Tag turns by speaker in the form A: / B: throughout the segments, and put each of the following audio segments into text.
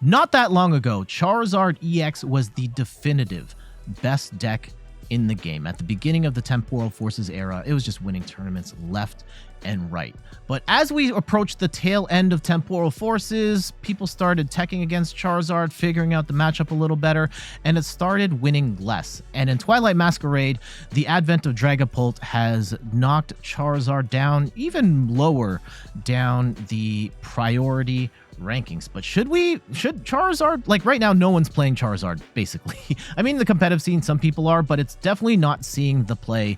A: Not that long ago, Charizard EX was the definitive best deck in the game. At the beginning of the Temporal Forces era, it was just winning tournaments left and right. But as we approached the tail end of Temporal Forces, people started teching against Charizard, figuring out the matchup a little better, and it started winning less. And in Twilight Masquerade, the advent of Dragapult has knocked Charizard down even lower down the priority rankings. But should Charizard, like right now, no one's playing Charizard, basically. I mean, the competitive scene, some people are, but it's definitely not seeing the play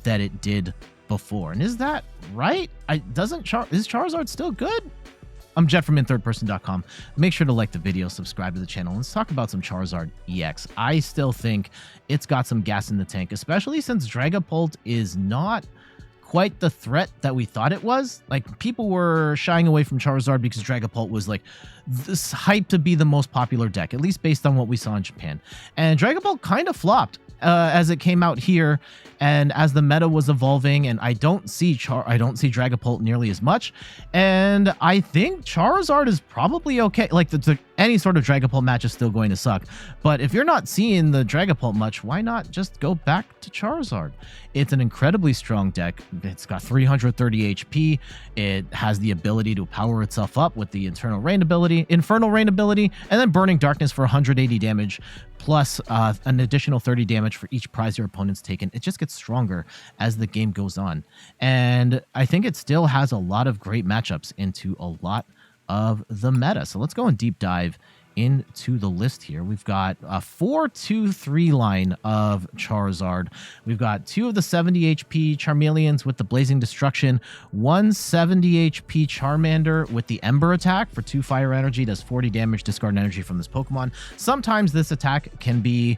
A: that it did before. And is that right? Is Charizard still good? I'm Jet from inthirdperson.com. Make sure to like the video, subscribe to the channel. Let's talk about some Charizard EX. I still think it's got some gas in the tank, especially since Dragapult is not quite the threat that we thought it was. Like, people were shying away from Charizard because Dragapult was like this hype to be the most popular deck, at least based on what we saw in Japan. And Dragapult kind of flopped as it came out here, and as the meta was evolving, and I don't see Dragapult nearly as much, and I think Charizard is probably okay. Like, any sort of Dragapult match is still going to suck, but if you're not seeing the Dragapult much, why not just go back to Charizard? It's an incredibly strong deck. It's got 330 HP. It has the ability to power itself up with the Infernal Rain ability, and then Burning Darkness for 180 damage, plus an additional 30 damage for each prize your opponent's taken. It just gets stronger as the game goes on. And I think it still has a lot of great matchups into a lot of the meta. So let's go and deep dive into the list here. We've got a 4-2-3 line of Charizard. We've got 2 of the 70 HP Charmeleons with the Blazing Destruction, 1 70 HP Charmander with the Ember attack for 2 fire energy, does 40 damage, discard energy from this Pokemon. Sometimes this attack can be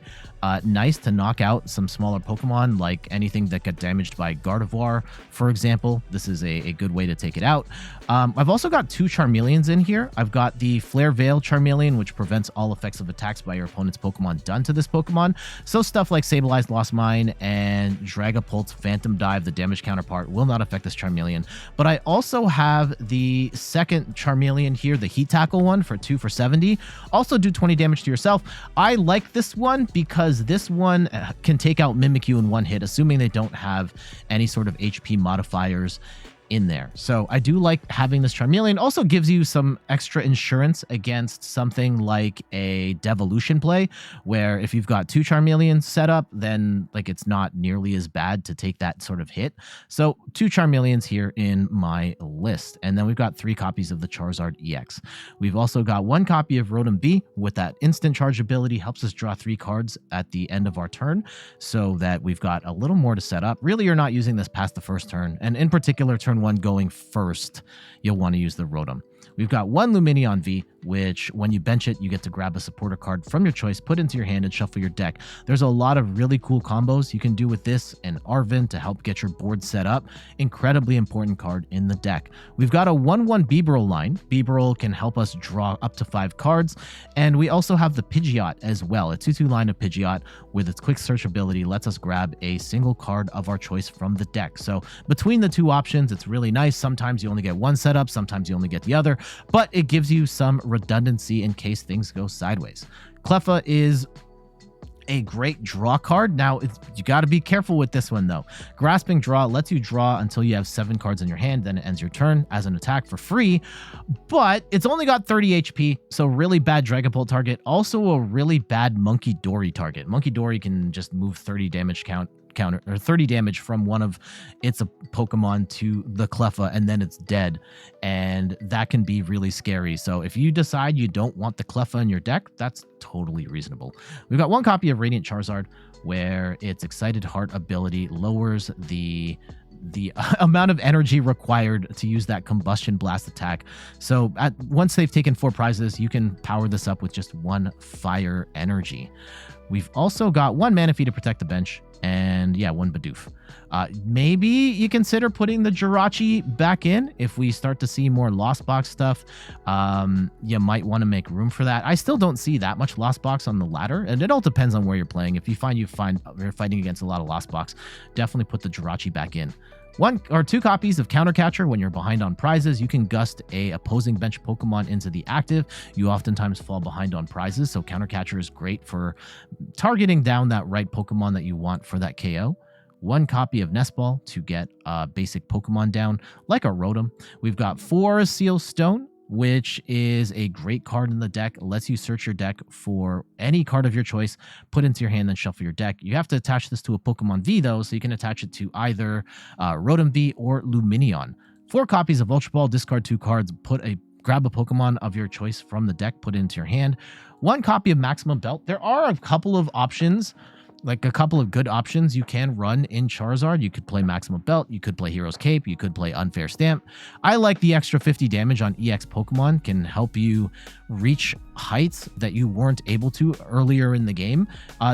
A: nice to knock out some smaller Pokemon, like anything that got damaged by Gardevoir, for example. This is a good way to take it out. I've also got 2 Charmeleons in here. I've got the Flare Veil Charmeleon, which prevents all effects of attacks by your opponent's Pokemon done to this Pokemon. So stuff like Sableye Lost Mine and Dragapult's Phantom Dive, the damage counterpart, will not affect this Charmeleon. But I also have the second Charmeleon here, the Heat Tackle one for 2 for 70. Also do 20 damage to yourself. I like this one because this one can take out Mimikyu in one hit, assuming they don't have any sort of HP modifiers in there. So I do like having this Charmeleon. Also gives you some extra insurance against something like a Devolution play, where if you've got 2 Charmeleons set up, then like it's not nearly as bad to take that sort of hit. So 2 Charmeleons here in my list. And then we've got 3 copies of the Charizard EX. We've also got 1 copy of Rotom V with that instant charge ability, helps us draw 3 cards at the end of our turn, so that we've got a little more to set up. Really, you're not using this past the first turn, and in particular turn 1 going first, you'll want to use the Rotom. We've got 1 Lumineon V, which when you bench it, you get to grab a supporter card from your choice, put into your hand, and shuffle your deck. There's a lot of really cool combos you can do with this and Arven to help get your board set up. Incredibly important card in the deck. We've got a 1-1 Bibarel line. Bibarel can help us draw up to 5 cards. And we also have the Pidgeot as well. A 2-2 line of Pidgeot with its quick search ability lets us grab a single card of our choice from the deck. So between the 2 options, it's really nice. Sometimes you only get one setup, sometimes you only get the other, but it gives you some redundancy in case things go sideways. Cleffa is a great draw card. Now, you got to be careful with this one, though. Grasping Draw lets you draw until you have 7 cards in your hand, then it ends your turn as an attack for free, but it's only got 30 HP, so really bad Dragapult target. Also a really bad Monkey Dory target. Monkey Dory can just move 30 damage counter or 30 damage from one of its Pokemon to the Cleffa, and then it's dead, and that can be really scary. So if you decide you don't want the Cleffa in your deck, that's totally reasonable. We've got 1 copy of Radiant Charizard, where its Excited Heart ability lowers the amount of energy required to use that Combustion Blast attack. So once they've taken 4 prizes, you can power this up with just 1 fire energy. We've also got 1 Manaphy to protect the bench, and yeah, 1 Bidoof. Maybe you consider putting the Jirachi back in if we start to see more Lost Box stuff. You might want to make room for that. I still don't see that much Lost Box on the ladder, and it all depends on where you're playing. If you find you're fighting against a lot of Lost Box, definitely put the Jirachi back in. 1 or 2 copies of Counter Catcher. When you're behind on prizes, you can gust a opposing bench Pokemon into the active. You oftentimes fall behind on prizes, so Counter Catcher is great for targeting down that right Pokemon that you want for that KO. 1 copy of Nest Ball to get basic Pokemon down, like a Rotom. We've got 4 Seal Stone, which is a great card in the deck. Lets you search your deck for any card of your choice, put into your hand, then shuffle your deck. You have to attach this to a Pokemon V, though, so you can attach it to either Rotom V or Lumineon. 4 copies of Ultra Ball, discard 2 cards, grab a Pokemon of your choice from the deck, put it into your hand. 1 copy of Maximum Belt. There are a couple of options, like a couple of good options you can run in Charizard. You could play Maximum Belt, you could play Hero's Cape, you could play Unfair Stamp. I like the extra 50 damage on EX Pokemon, can help you reach heights that you weren't able to earlier in the game.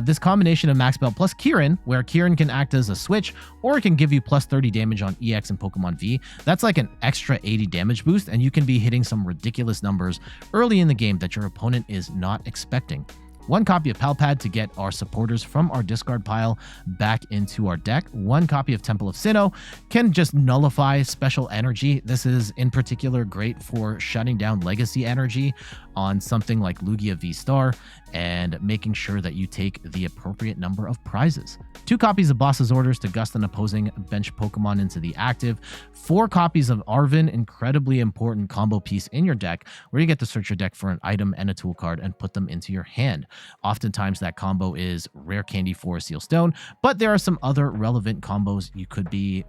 A: This combination of Max Belt plus Kieran, where Kieran can act as a switch, or it can give you plus 30 damage on EX and Pokemon V. That's like an extra 80 damage boost, and you can be hitting some ridiculous numbers early in the game that your opponent is not expecting. 1 copy of Pal Pad to get our supporters from our discard pile back into our deck. 1 copy of Temple of Sinnoh can just nullify special energy. This is in particular great for shutting down legacy energy on something like Lugia V-Star and making sure that you take the appropriate number of prizes. 2 copies of Boss's Orders to gust an opposing bench Pokemon into the active. 4 copies of Arven, incredibly important combo piece in your deck, where you get to search your deck for an item and a tool card and put them into your hand. Oftentimes that combo is Rare Candy for Seal Stone, but there are some other relevant combos you could be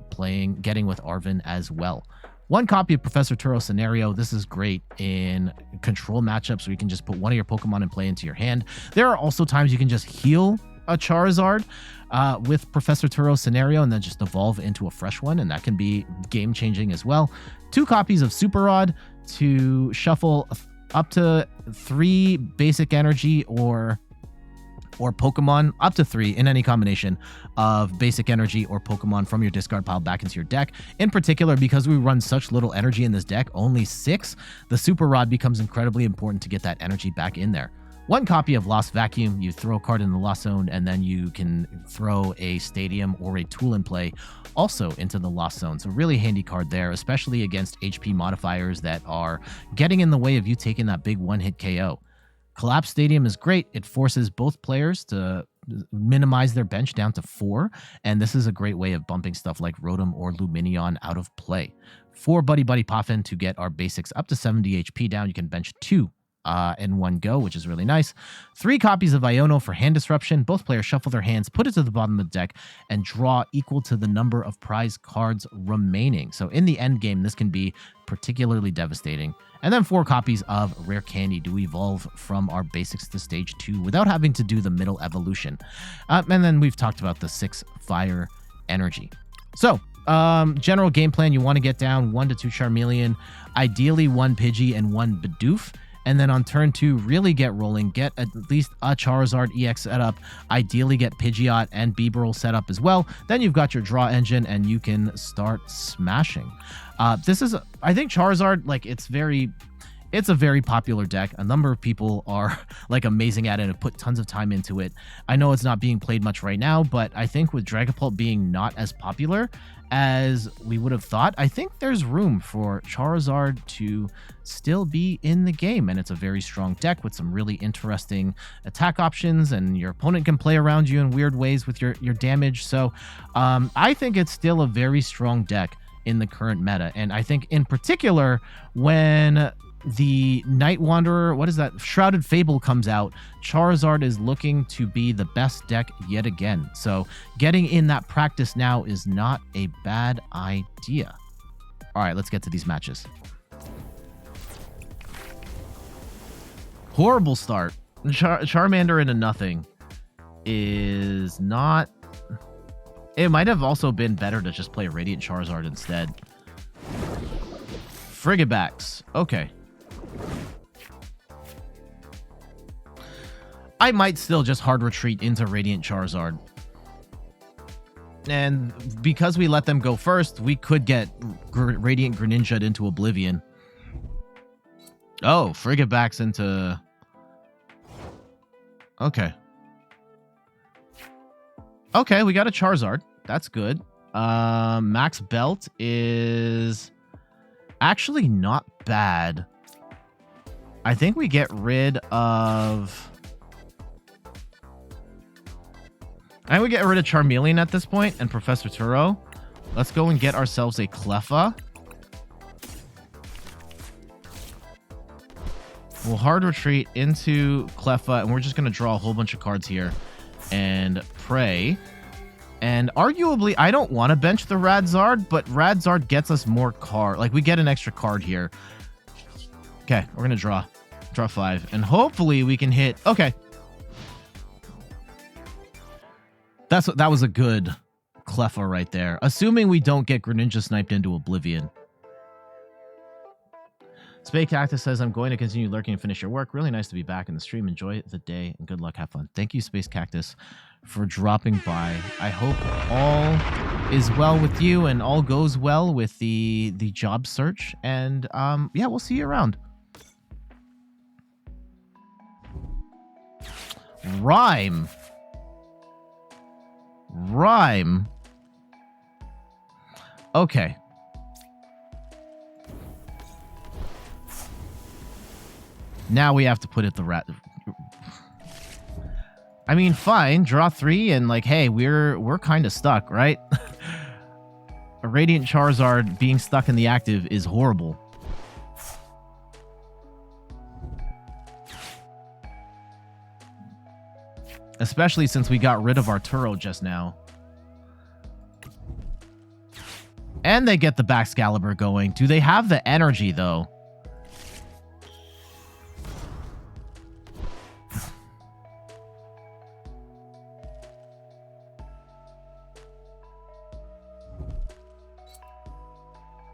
A: getting with Arven as well. 1 copy of Professor Turo Scenario. This is great in control matchups where you can just put one of your Pokemon in play into your hand. There are also times you can just heal a Charizard with Professor Turo Scenario and then just evolve into a fresh one, and that can be game-changing as well. 2 copies of Super Rod to shuffle up to 3 basic energy or Pokemon, up to 3 in any combination of basic energy or Pokemon from your discard pile back into your deck. In particular, because we run such little energy in this deck, only 6, the Super Rod becomes incredibly important to get that energy back in there. 1 copy of Lost Vacuum. You throw a card in the Lost Zone, and then you can throw a Stadium or a tool in play also into the Lost Zone. So really handy card there, especially against HP modifiers that are getting in the way of you taking that big one-hit KO. Collapsed Stadium is great. It forces both players to minimize their bench down to 4, and this is a great way of bumping stuff like Rotom or Lumineon out of play. 4 Buddy-Buddy Poffin to get our basics up to 70 HP down. You can bench 2 in one go, which is really nice. 3 copies of Iono for hand disruption. Both players shuffle their hands, put it to the bottom of the deck, and draw equal to the number of prize cards remaining. So in the end game, this can be particularly devastating. And then 4 copies of Rare Candy to evolve from our basics to stage 2 without having to do the middle evolution. And then we've talked about the 6 fire energy. So general game plan, you want to get down 1 to 2 Charmeleon, ideally 1 Pidgey and 1 Bidoof. And then on turn 2, really get rolling, get at least a Charizard EX set up, ideally get Pidgeot and Bibarel set up as well. Then you've got your draw engine and you can start smashing. This is, I think Charizard, like it's a very popular deck. A number of people are like amazing at it and put tons of time into it. I know it's not being played much right now, but I think with Dragapult being not as popular as we would have thought, I think there's room for Charizard to still be in the game, and it's a very strong deck with some really interesting attack options, and your opponent can play around you in weird ways with your damage. So I think it's still a very strong deck in the current meta, and I think in particular when the Night Wanderer, what is that, Shrouded Fable comes out, Charizard is looking to be the best deck yet again. So getting in that practice now is not a bad idea. All right, let's get to these matches. Horrible start. Charmander into nothing is not... It might have also been better to just play Radiant Charizard instead. Frigibacks. Okay. I might still just hard retreat into Radiant Charizard. And because we let them go first, we could get Radiant Greninja'd into Oblivion. Oh, Frigibacks into... Okay. Okay, we got a Charizard. That's good. Max Belt is actually not bad. I think we get rid of... I would get rid of Charmeleon at this point and Professor Turo. Let's go and get ourselves a Cleffa. We'll hard retreat into Cleffa, and we're just going to draw a whole bunch of cards here and pray. And arguably, I don't want to bench the Radzard, but Radzard gets us more card. Like, we get an extra card here. Okay, we're going to draw. Draw 5. And hopefully we can hit... Okay. That was a good Cleffa right there. Assuming we don't get Greninja sniped into oblivion. Spade Cactus says, I'm going to continue lurking and finish your work. Really nice to be back in the stream. Enjoy the day and good luck. Have fun. Thank you, Space Cactus, for dropping by. I hope all is well with you and all goes well with the job search. And yeah, we'll see you around. Rhyme. Okay. Now we have to put it the rat. I mean, fine, draw 3 and like, hey, we're kind of stuck, right? A Radiant Charizard being stuck in the active is horrible. Especially since we got rid of our Turo just now. And they get the Baxcalibur going. Do they have the energy, though?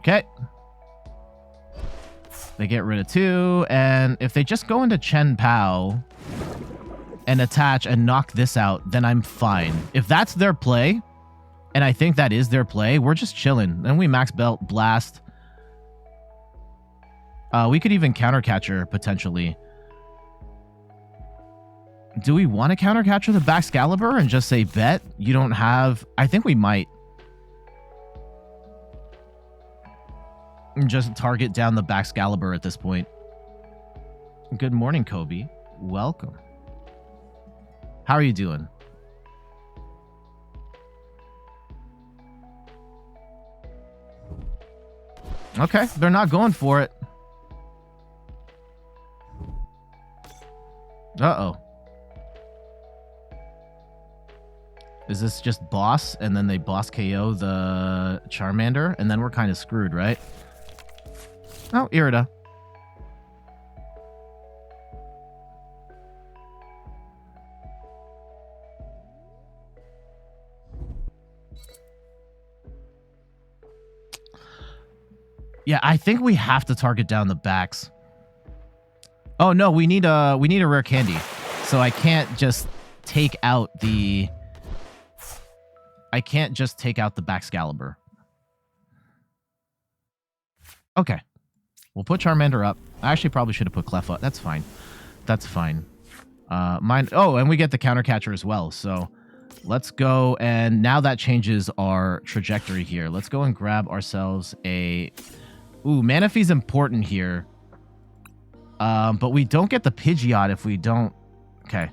A: Okay. They get rid of 2. And if they just go into chien-pao and attach and knock this out, then I'm fine. If that's their play, and I think that is their play, we're just chilling. Then we max belt, blast. We could even counter catcher potentially. Do we want to counter catcher the Baxcalibur and just say bet? You don't have... I think we might. And just target down the Baxcalibur at this point. Good morning, Kobe. Welcome. How are you doing? Okay, they're not going for it. Uh-oh. Is this just boss, and then they boss KO the Charmander, and then we're kind of screwed, right? Oh, Irida. Yeah, I think we have to target down the backs. Oh no, we need a rare candy. So I can't just take out the Baxcalibur. Okay. We'll put Charmander up. I actually probably should have put Cleffa. That's fine. That's fine. Oh, and we get the counter catcher as well. So let's go, and now that changes our trajectory here. Let's go and grab ourselves a... Ooh, Manaphy's important here. But we don't get the Pidgeot if we don't... Okay.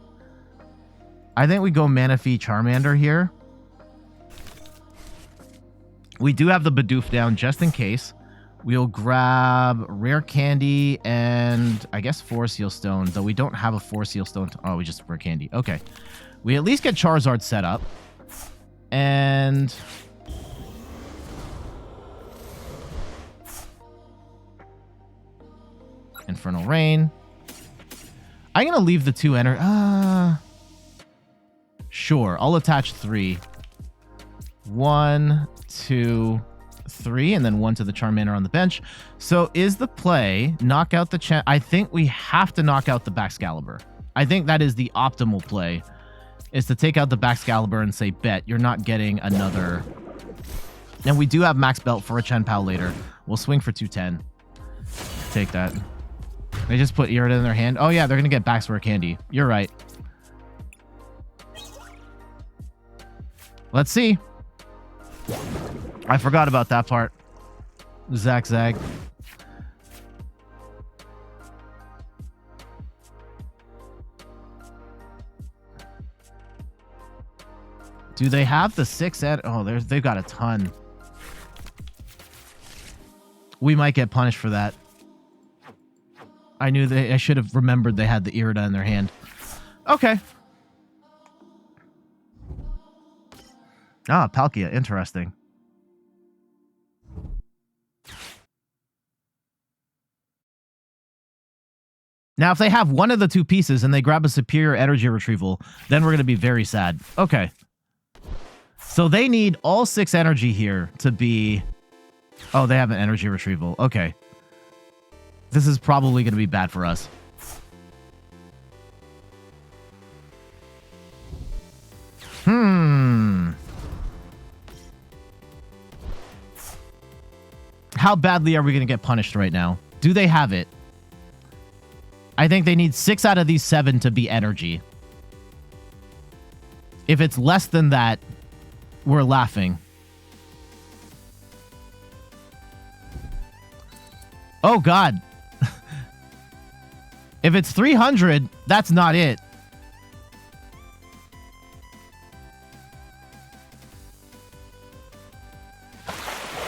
A: I think we go Manaphy Charmander here. We do have the Bidoof down just in case. We'll grab Rare Candy and I guess Force Seal Stone, though we don't have a Force Seal Stone. Oh, we just Rare Candy. Okay. We at least get Charizard set up. And... Infernal Rain. I'm going to leave the 2 enter. Sure. I'll attach 3. 1, 2, 3, and then 1 to the Charmander on the bench. So is the play knock out the I think we have to knock out the Baxcalibur. I think that is the optimal play, is to take out the Baxcalibur and say, bet, you're not getting another. And we do have max belt for a chien-pao later. We'll swing for 210. Take that. They just put Irida in their hand. Oh yeah, they're going to get Bax Rare Candy. You're right. Let's see. I forgot about that part. Zag. Do they have the 6 at? Oh, they've got a ton. We might get punished for that. I should have remembered they had the Irida in their hand. Okay. Ah, Palkia, interesting. Now, if they have one of the two pieces and they grab a superior energy retrieval, then we're going to be very sad. Okay. So they need all 6 energy here to be... Oh, they have an energy retrieval. Okay. This is probably going to be bad for us. How badly are we going to get punished right now? Do they have it? I think they need 6 out of these 7 to be energy. If it's less than that, we're laughing. Oh, God. If it's 300, that's not it.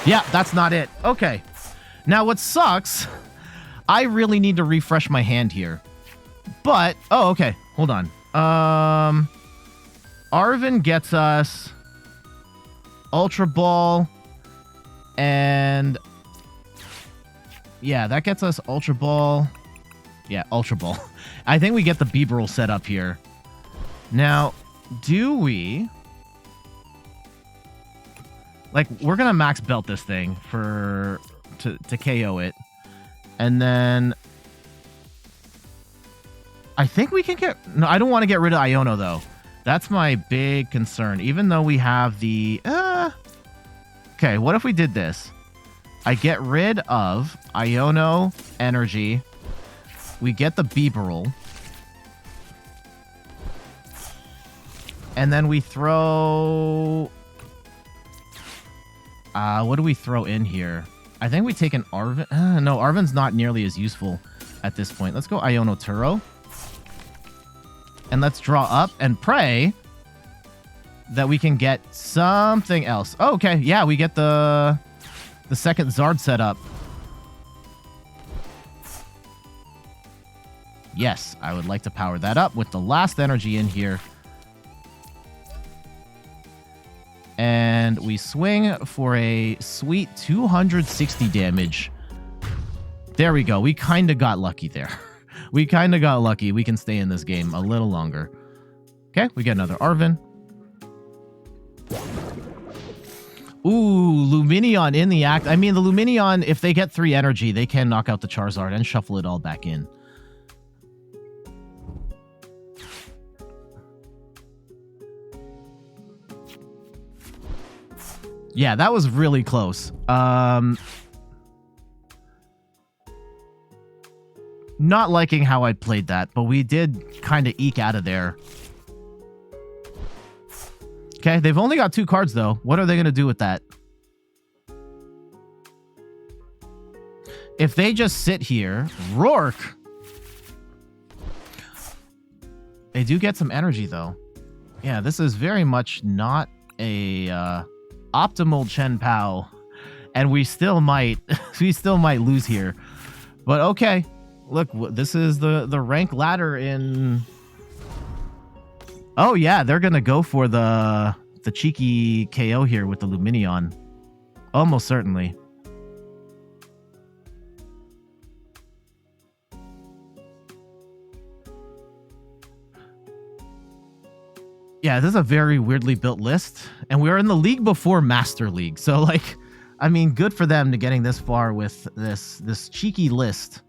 A: Yeah, that's not it. Okay. Now, what sucks, I really need to refresh my hand here. But, oh, okay. Hold on. Arven gets us Ultra Ball and... Yeah, that gets us Ultra Ball. Yeah, Ultra Ball. I think we get the Bibarel set up here. Now, do we... Like, we're going to max belt this thing to KO it. And then... I think we can get... No, I don't want to get rid of Iono, though. That's my big concern. Even though we have the... Okay, what if we did this? I get rid of Iono energy. We get the Bibarel. And then we throw... what do we throw in here? I think we take an Arven. No, Arven's not nearly as useful at this point. Let's go Iono Turo. And let's draw up and pray that we can get something else. Oh, okay. Yeah, we get the second Zard set up. Yes, I would like to power that up with the last energy in here. And we swing for a sweet 260 damage. There we go. We kind of got lucky there. We kind of got lucky. We can stay in this game a little longer. Okay, we get another Arven. Ooh, Lumineon in the act. I mean, the Lumineon, if they get 3 energy, they can knock out the Charizard and shuffle it all back in. Yeah, that was really close. Not liking how I played that, but we did kind of eke out of there. Okay, they've only got 2 cards, though. What are they going to do with that? If they just sit here, Rourke. They do get some energy, though. Yeah, this is very much not a optimal chien-pao, and we still might lose here. But okay, look, this is the rank ladder in... Oh yeah, they're gonna go for the cheeky KO here with the Lumineon. Almost certainly. Yeah, this is a very weirdly built list, and we were in the league before Master League, so like, I mean, good for them to getting this far with this cheeky list.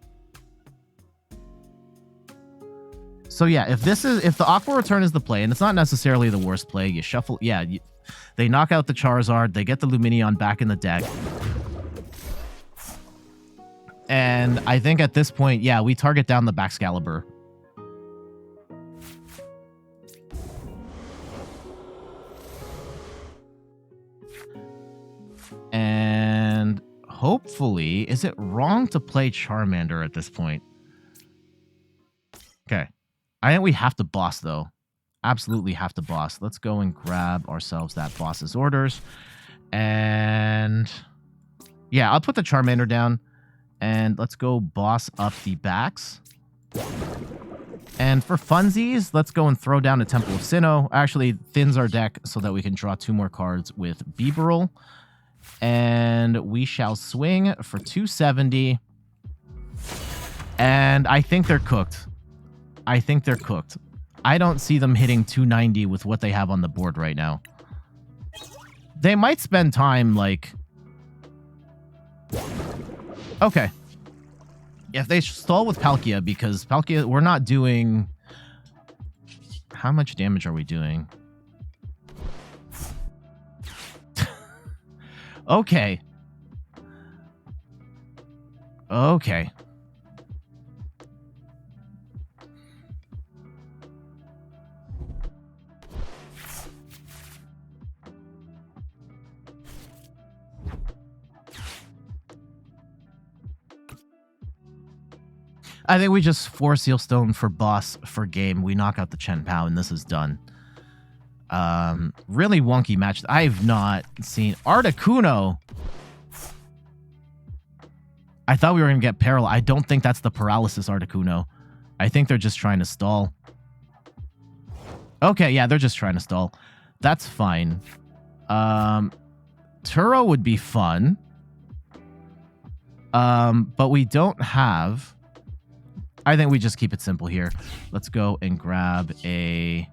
A: So yeah, if the Aqua Return is the play, and it's not necessarily the worst play, you shuffle, yeah, they knock out the Charizard, they get the Lumineon back in the deck. And I think at this point, yeah, we target down the Baxcalibur. hopefully, is it wrong to play Charmander at this point? Okay. I think we have to boss, though. Absolutely have to boss. Let's go and grab ourselves that boss's orders. And yeah, I'll put the Charmander down. And let's go boss up the backs. And for funsies, let's go and throw down a Temple of Sinnoh. Actually, thins our deck so that we can draw 2 more cards with Bibarel. And we shall swing for 270. And I think they're cooked. I think they're cooked. I don't see them hitting 290 with what they have on the board right now. They might spend time, like... Okay. If they stall with Palkia, because Palkia, we're not doing... How much damage are we doing? Okay. Okay. I think we just 4 Seal Stone for boss for game. We knock out the chien-pao, and this is done. Really wonky match. I've not seen Articuno. I thought we were going to get Peril. I don't think that's the paralysis Articuno. I think they're just trying to stall. Okay, yeah, they're just trying to stall. That's fine. Turo would be fun. But we don't have... I think we just keep it simple here. Let's go and grab a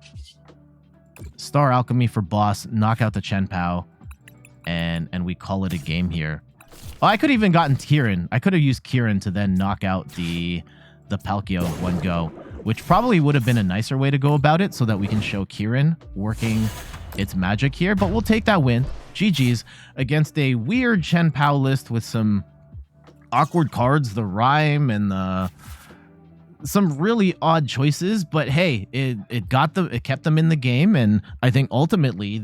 A: Star Alchemy for boss, knock out the chien-pao, and we call it a game here. Oh, I could have even gotten Kieran. I could have used Kieran to then knock out the Palkia in one go, which probably would have been a nicer way to go about it so that we can show Kieran working its magic here. But we'll take that win. GG's against a weird chien-pao list with some awkward cards, the Rhyme and the... some really odd choices, but hey, it kept them in the game, and I think ultimately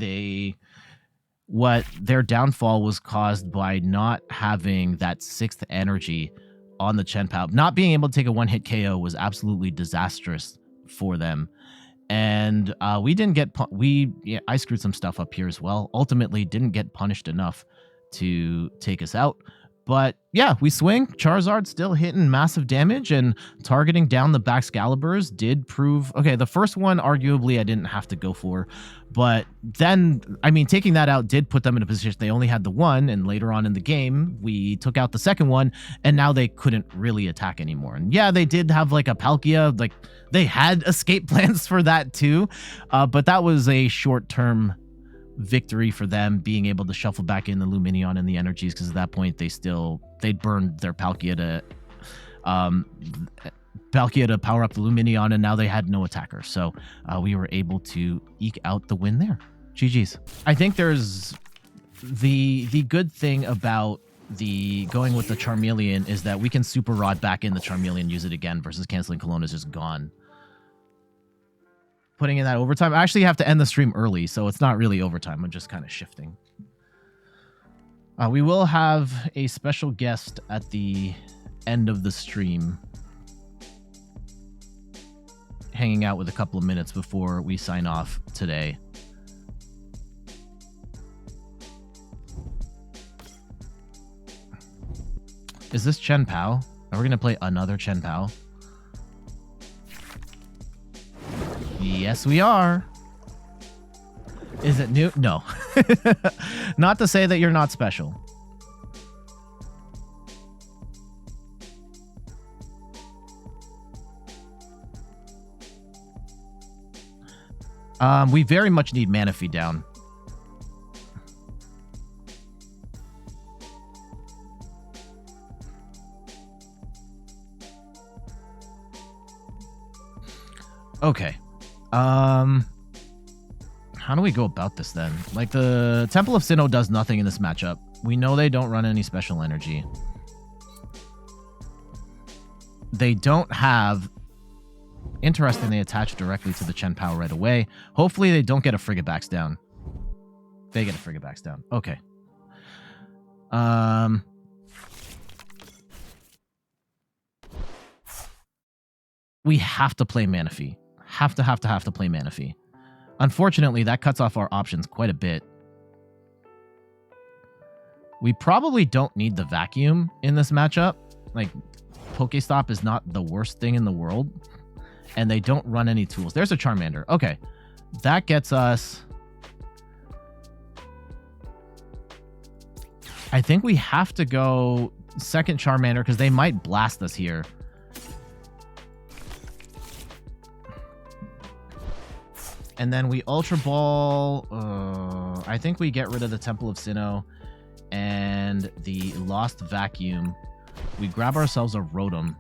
A: their downfall was caused by not having that 6th energy on the chien-pao. Not being able to take a 1-hit KO was absolutely disastrous for them. And we didn't get I screwed some stuff up here as well. Ultimately didn't get punished enough to take us out. But yeah, we swing. Charizard still hitting massive damage, and targeting down the Baxcaliburs did prove... Okay, the first one, arguably, I didn't have to go for. But then, I mean, taking that out did put them in a position. They only had the one, and later on in the game, we took out the second one, and now they couldn't really attack anymore. And yeah, they did have like a Palkia. Like, they had escape plans for that too. But that was a short-term victory for them, being able to shuffle back in the Lumineon and the energies, because at that point they'd burned their Palkia to power up the Lumineon, and now they had no attacker. So we were able to eke out the win there. GG's. I think there's the good thing about the going with the Charmeleon is that we can Super Rod back in the Charmeleon, use it again, versus canceling Cologne is just gone. Putting in that overtime. I actually have to end the stream early, so it's not really overtime. I'm just kind of shifting. We will have a special guest at the end of the stream, hanging out with a couple of minutes before we sign off today. Is this chien-pao? Are we going to play another chien-pao? Yes, we are. Is it new? No. Not to say that you're not special. We very much need Manaphy down. Okay. How do we go about this then? Like, the Temple of Sinnoh does nothing in this matchup. We know they don't run any special energy. They don't have... Interesting, they attach directly to the chien-pao right away. Hopefully they don't get a Frigibax down. They get a Frigibax down. Okay. we have to play Manaphy. Have to play Manaphy. Unfortunately, that cuts off our options quite a bit. We probably don't need the vacuum in this matchup. Like, Pokestop is not the worst thing in the world. And they don't run any tools. There's a Charmander. Okay. That gets us... I think we have to go second Charmander because they might blast us here. And then we Ultra Ball. I think we get rid of the Temple of Sinnoh and the Lost Vacuum. We grab ourselves a Rotom.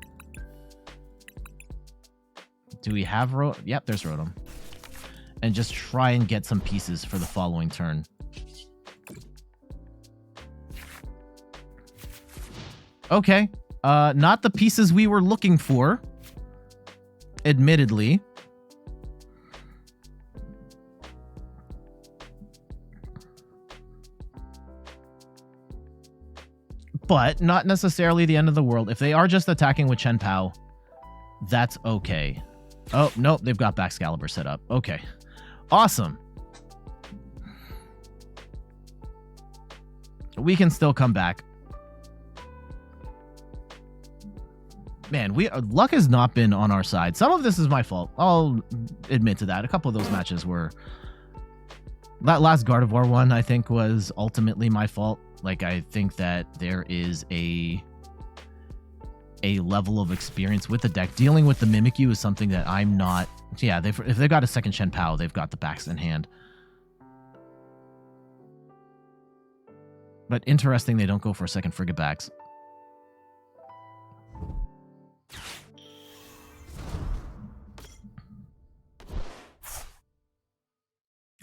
A: Do we have Rotom? Yep, there's Rotom. And just try and get some pieces for the following turn. Okay. Not the pieces we were looking for. Admittedly. But not necessarily the end of the world. If they are just attacking with chien-pao, that's okay. Oh, nope, they've got Baxcalibur set up. Okay. Awesome. We can still come back. Man, luck has not been on our side. Some of this is my fault. I'll admit to that. A couple of those matches were... That last Gardevoir one, I think, was ultimately my fault. Like, I think that there is a level of experience with the deck. Dealing with the Mimikyu is something that I'm not... Yeah, if they've got a second chien-pao, they've got the backs in hand. But interesting they don't go for a second Frigibax.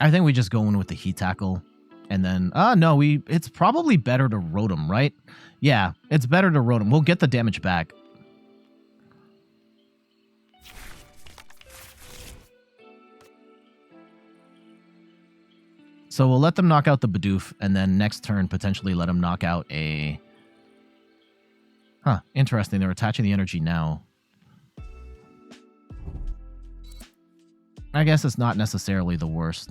A: I think we just go in with the Heat Tackle. And then, no, it's probably better to Rotom, right? Yeah, it's better to Rotom. We'll get the damage back. So we'll let them knock out the Bidoof, and then next turn, potentially let them knock out a... Huh, interesting. They're attaching the energy now. I guess it's not necessarily the worst.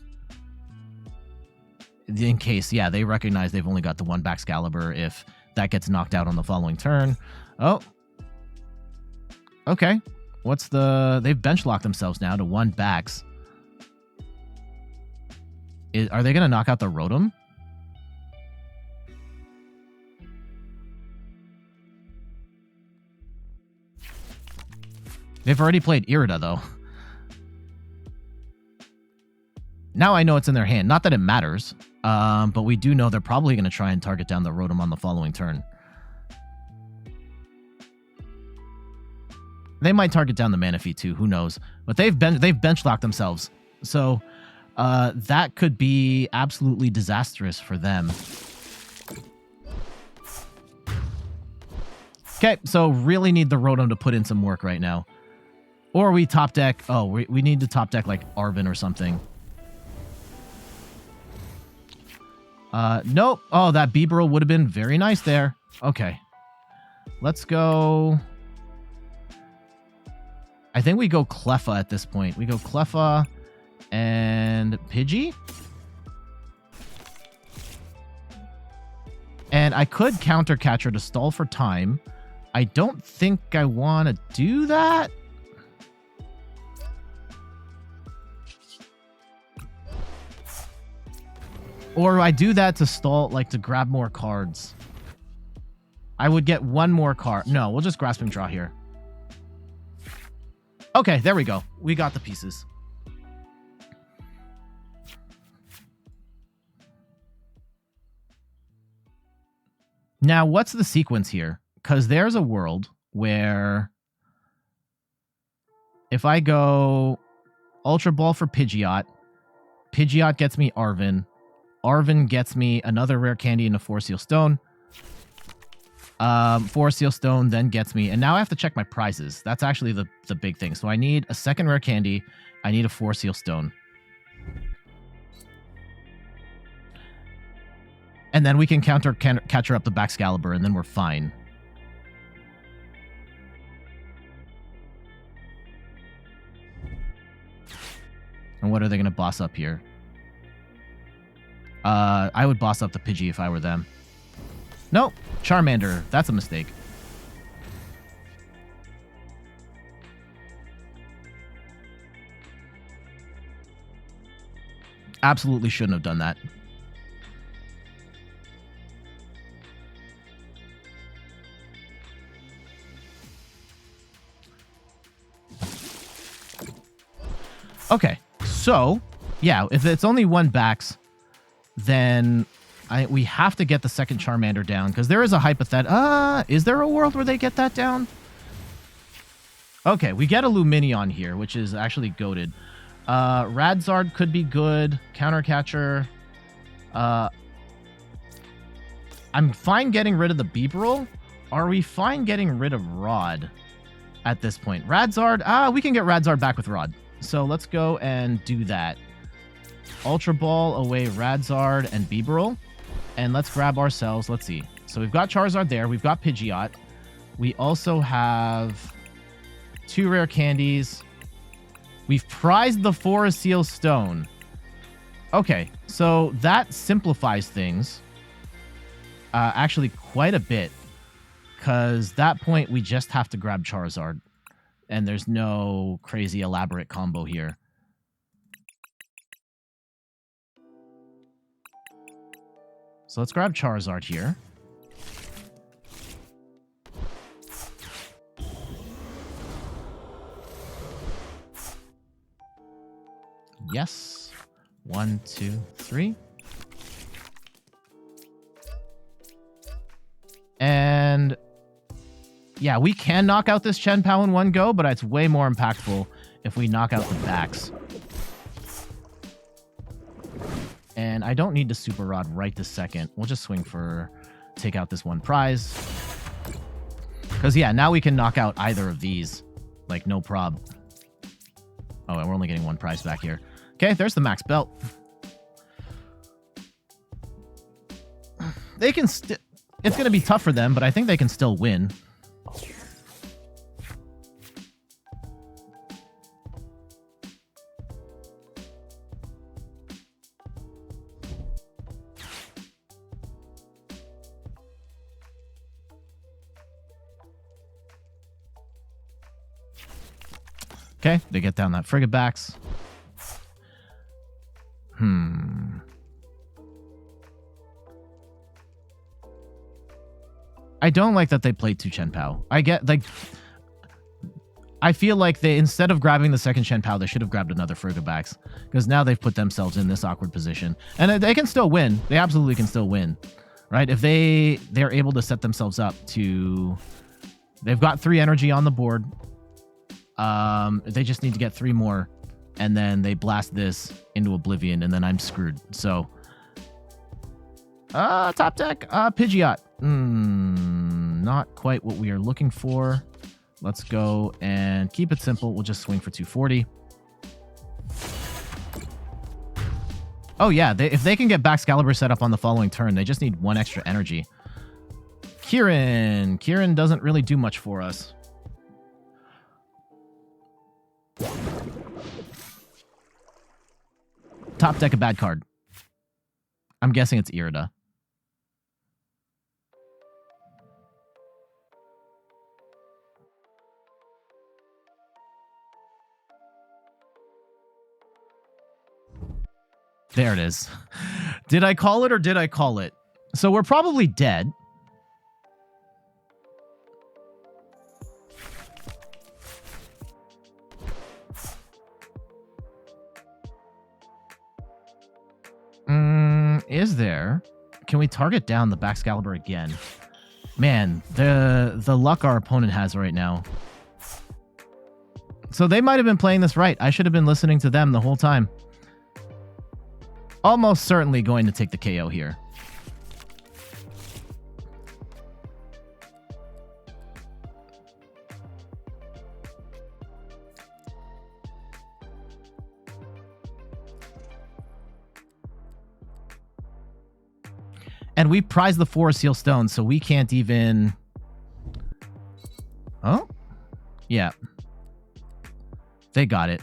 A: In case, yeah, they recognize they've only got the one Baxcalibur if that gets knocked out on the following turn. Oh. Okay. What's the... They've bench locked themselves now to one Bax. Are they going to knock out the Rotom? They've already played Irida, though. Now I know it's in their hand. Not that it matters, but we do know they're probably going to try and target down the Rotom on the following turn. They might target down the Manaphy too. Who knows? But they've bench locked themselves, so that could be absolutely disastrous for them. Okay, so really need the Rotom to put in some work right now, or we top deck. Oh, we need to top deck like Arven or something. Nope. Oh, that Bibarel would have been very nice there. Okay. Let's go... I think we go Cleffa at this point. We go Cleffa and Pidgey. And I could counter Catcher to stall for time. I don't think I want to do that. Or I do that to stall, like to grab more cards. I would get one more card. No, we'll just Grasping Draw here. Okay, there we go. We got the pieces. Now, what's the sequence here? Because there's a world where if I go Ultra Ball for Pidgeot, Pidgeot gets me Arven. Arven gets me another rare candy and a 4-Seal Stone. 4-Seal Stone then gets me... And now I have to check my prizes. That's actually the big thing. So I need a second rare candy. I need a 4-Seal Stone. And then we can catcher up the Baxcalibur, and then we're fine. And what are they going to boss up here? I would boss up the Pidgey if I were them. Nope. Charmander. That's a mistake. Absolutely shouldn't have done that. Okay, so, yeah, if it's only one Bax, then we have to get the second Charmander down, because there is a hypothetical... is there a world where they get that down? Okay, we get a Lumineon here, which is actually goated. Radzard could be good. Countercatcher. I'm fine getting rid of the Bibarel. Are we fine getting rid of Rod at this point? Radzard... we can get Radzard back with Rod. So let's go and do that. Ultra Ball away Radzard and Bibarel. And let's grab ourselves... Let's see. So we've got Charizard there. We've got Pidgeot. We also have 2 rare candies. We've prized the Forest Seal Stone. Okay, so that simplifies things actually quite a bit, because that point we just have to grab Charizard, and there's no crazy elaborate combo here. So let's grab Charizard here. Yes. 1, 2, 3. And yeah, we can knock out this chien-pao in one go, but it's way more impactful if we knock out the backs. And I don't need to Super Rod right this second. We'll just swing for take out this one prize. Because yeah, now we can knock out either of these. Like, no prob. Oh, and we're only getting one prize back here. Okay, there's the max belt. They can still... It's going to be tough for them, but I think they can still win. Okay, they get down that Frigibax. I don't like that they played 2 chien-pao. I get, like... I feel like they, instead of grabbing the second chien-pao, they should have grabbed another Frigibax. Because now they've put themselves in this awkward position. And they can still win. They absolutely can still win. Right? If they're able to set themselves up to... They've got 3 energy on the board. They just need to get 3 more. And then they blast this into oblivion, and then I'm screwed. So... top deck. Pidgeot. Not quite what we are looking for. Let's go and keep it simple. We'll just swing for 240. Oh, yeah. If they can get Baxcalibur set up on the following turn, they just need 1 extra energy. Kieran. Kieran doesn't really do much for us. Top deck a bad card. I'm guessing it's Irida. There it is. Did I call it or did I call it? So we're probably dead. Is there? Can we target down the Baxcalibur again? Man, the luck our opponent has right now. So they might have been playing this right. I should have been listening to them the whole time. Almost certainly going to take the KO here. And we prize the Forest Seal Stone, so we can't even... Oh? Yeah. They got it.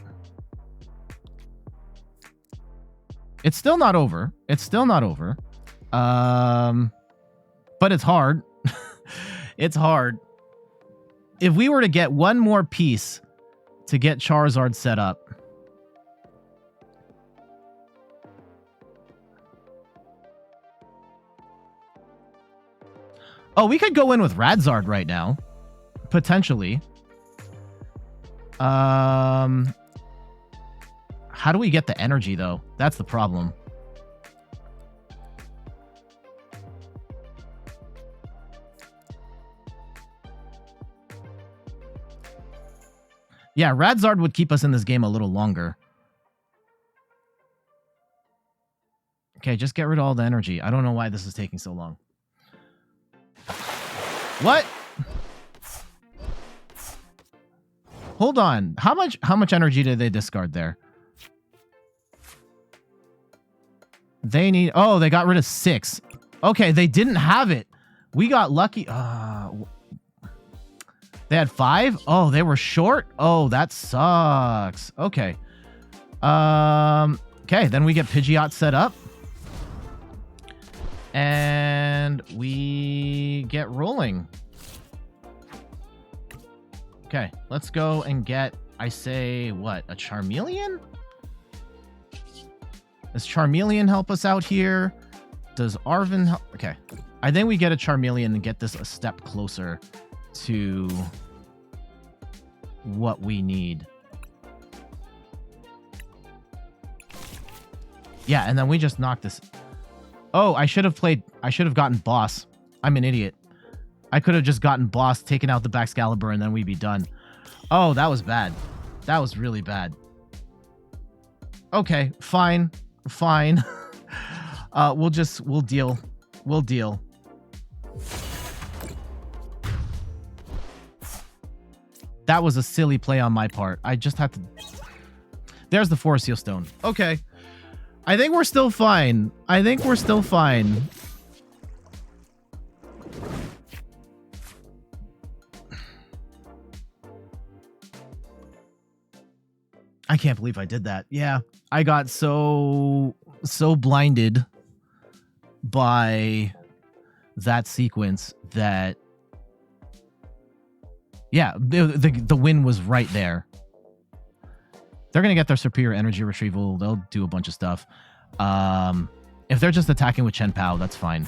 A: It's still not over. It's still not over. But it's hard. It's hard. If we were to get one more piece to get Charizard set up. Oh, we could go in with Radzard right now. Potentially. How do we get the energy, though? That's the problem. Yeah, Radzard would keep us in this game a little longer. Okay, just get rid of all the energy. I don't know why this is taking so long. What? Hold on. How much energy did they discard there? They need... Oh, they got rid of 6. Okay, they didn't have it. We got lucky. They had 5? Oh, they were short? Oh, that sucks. Okay. Okay, then we get Pidgeot set up. And we get rolling. Okay, let's go and get, I say, what? A Charmeleon? Does Charmeleon help us out here? Does Arven help? Okay. I think we get a Charmeleon and get this a step closer to what we need. Yeah, and then we just knock this. Oh, I should have gotten boss. I'm an idiot. I could have just gotten boss, taken out the Baxcalibur, and then we'd be done. Oh, that was bad. That was really bad. Okay, fine. Fine. We'll deal. We'll deal. That was a silly play on my part. I just had to... There's the Forest Seal Stone. Okay. I think we're still fine. I think we're still fine. I can't believe I did that. Yeah. I got so blinded by that sequence that... Yeah, the win was right there. They're going to get their superior energy retrieval. They'll do a bunch of stuff. If they're just attacking with chien-pao, that's fine.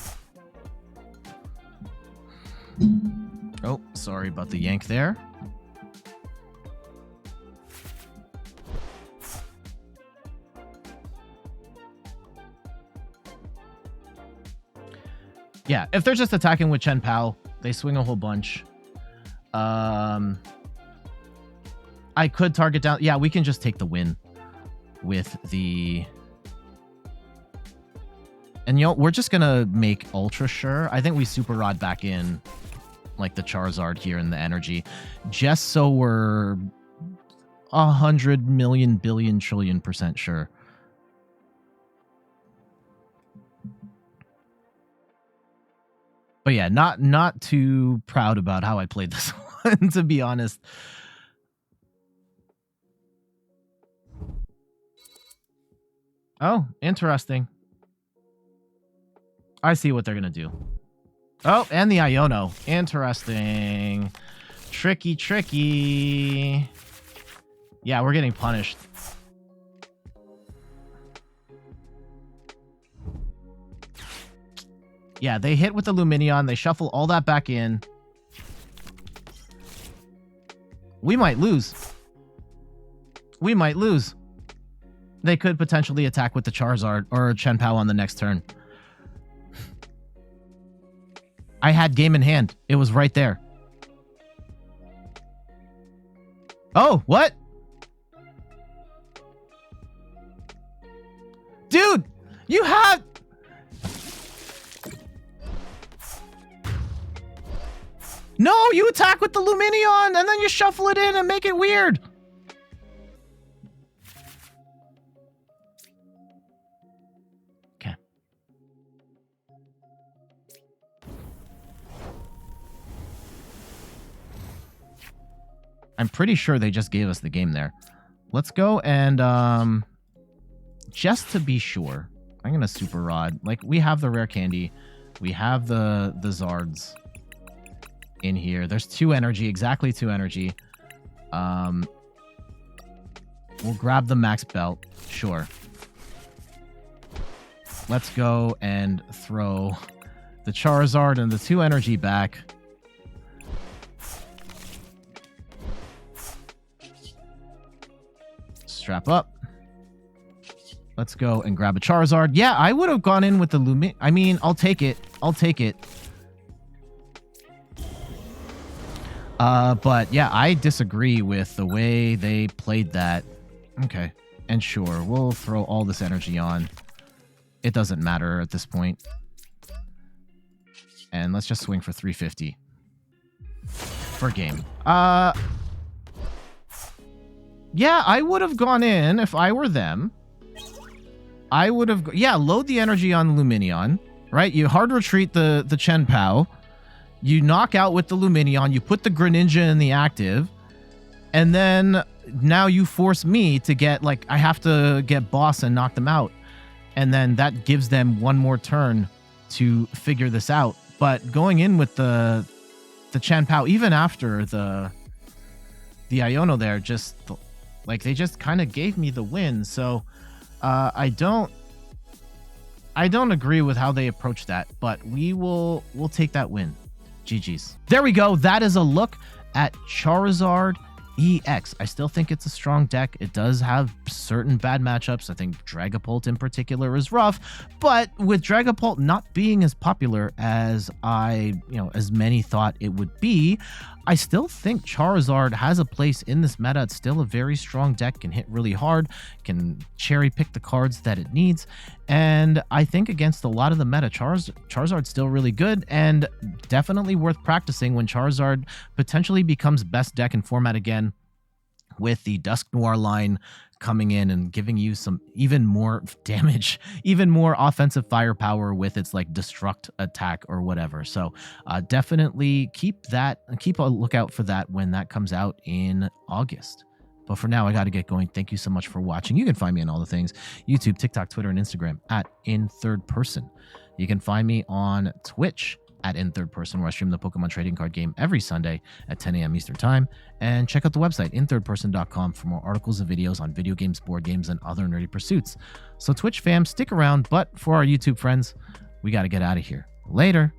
A: Oh, sorry about the yank there. Yeah, if they're just attacking with chien-pao, they swing a whole bunch. I could target down. Yeah, we can just take the win with the... And, you know, we're just going to make Ultra Sure. I think we Super Rod back in, like, the Charizard here and the energy. Just so we're 100 million, billion, trillion % sure. But yeah, not too proud about how I played this one, to be honest. Oh, interesting. I see what they're going to do. Oh, and the Iono. Interesting. Tricky, tricky. Yeah, we're getting punished. Yeah, they hit with the Lumineon. They shuffle all that back in. We might lose. We might lose. They could potentially attack with the Charizard or chien-pao on the next turn. I had game in hand. It was right there. Oh, what? Dude, you have... No, you attack with the Lumineon and then you shuffle it in and make it weird. Okay. I'm pretty sure they just gave us the game there. Let's go and just to be sure, I'm going to Super Rod. Like, we have the rare candy. We have the Zards in here. There's 2 energy, exactly 2 energy. We'll grab the max belt. Sure. Let's go and throw the Charizard and the 2 energy back. Strap up. Let's go and grab a Charizard. Yeah, I would have gone in with the Lumineon. I mean, I'll take it. I'll take it. But yeah, I disagree with the way they played that. Okay. And sure, we'll throw all this energy on. It doesn't matter at this point. And let's just swing for 350 for game. Yeah, I would have gone in if I were them. I would have... Yeah, load the energy on Lumineon, right? You hard retreat the chien-pao. You knock out with the Lumineon. You put the Greninja in the active. And then now you force me to get... Like, I have to get boss and knock them out. And then that gives them one more turn to figure this out. But going in with the chien-pao, even after the Iono there, just... Like, they just kind of gave me the win. So... I don't agree with how they approach that, but we'll take that win. GG's. There we go. That is a look at Charizard EX. I still think it's a strong deck. It does have certain bad matchups. I think Dragapult in particular is rough, but with Dragapult not being as popular as as many thought it would be, I still think Charizard has a place in this meta. It's still a very strong deck, can hit really hard, can cherry pick the cards that it needs. And I think against a lot of the meta, Charizard's still really good and definitely worth practicing when Charizard potentially becomes best deck in format again, with the Dusk Noir line coming in and giving you some even more damage, even more offensive firepower with its like destruct attack or whatever. So definitely keep a lookout for that when that comes out in August. But for now, I got to get going. Thank you so much for watching. You can find me on all the things: YouTube, TikTok, Twitter, and Instagram at @InThirdPerson. You can find me on Twitch at @InThirdPerson, where I stream the Pokemon trading card game every Sunday at 10 a.m. Eastern Time. And check out the website, inthirdperson.com, for more articles and videos on video games, board games, and other nerdy pursuits. So Twitch fam, stick around. But for our YouTube friends, we got to get out of here. Later.